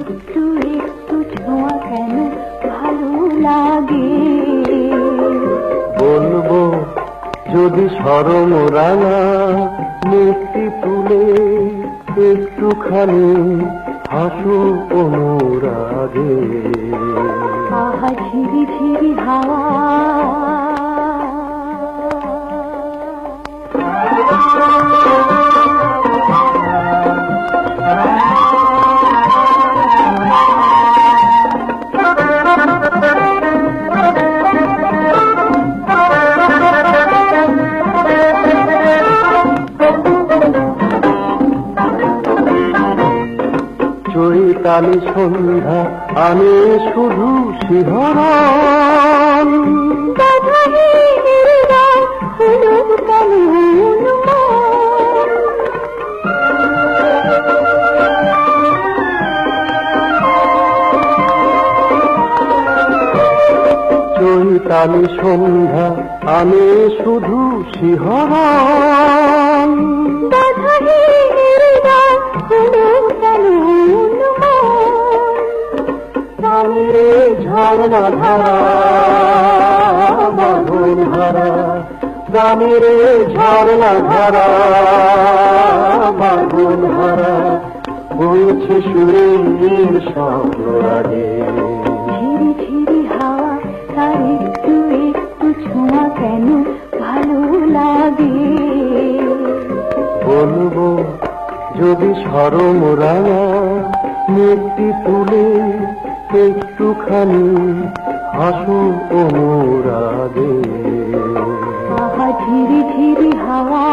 একটু একটু ছোঁয়া কেন ভালো লাগে, বলবো যদি শরম রাঙা মুক্তি তুলে একটুখানি হাসু অনুরাগে। আহা ঝিরি ঝিরি হাওয়া, চৈতালি সন্ধ্যা আমি শুধু শিহরণ, চৈতালি সন্ধ্যা আমি শুধু শিহরণ, রে ঝর্ণা ধারা বাঁধন হারা, গ্রামের ঝর্ণা ধারা বাঁধন হারা বলছে সুরের স্বপ্ন রাগে। ঝিরি ঝিরি হাওয়া তার একটু একটু ছোঁয়া কেন ভালো লাগে, বলবো যদি শরম রাঙা মুক্তি তুলে একটুখানি হাসু অনুরাগে। আহা ঝিরি ঝিরি হাওয়া,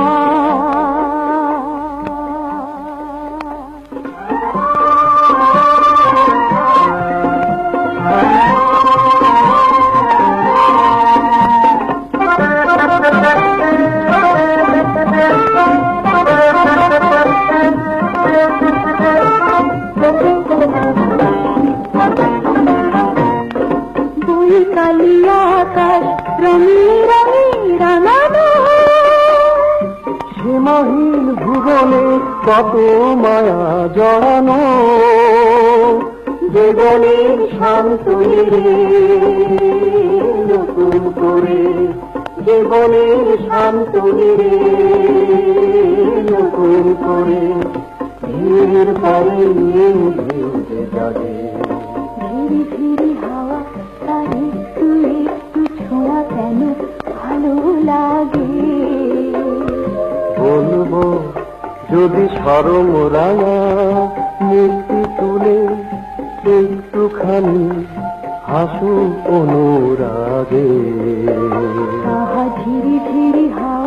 কালিয়া আকাশ রঙে রঙে রাঙানো, সীমাহীন ভুবনে কত মায়া জড়ানো, জীবনের শান্তরে নতুন করে, জীবনের শান্তরে নতুন করে ধীর পারে ভেসে যাবে। ধীরে ধীরে হাওয়া তার একটু একটু ছোঁয়া কেন ভালো লাগে, বলবো যদি শরম রাঙা মুক্তি তুলে একটুখানি হাসু অনুরাগে। আহা ঝিরি ঝিরি হাওয়া।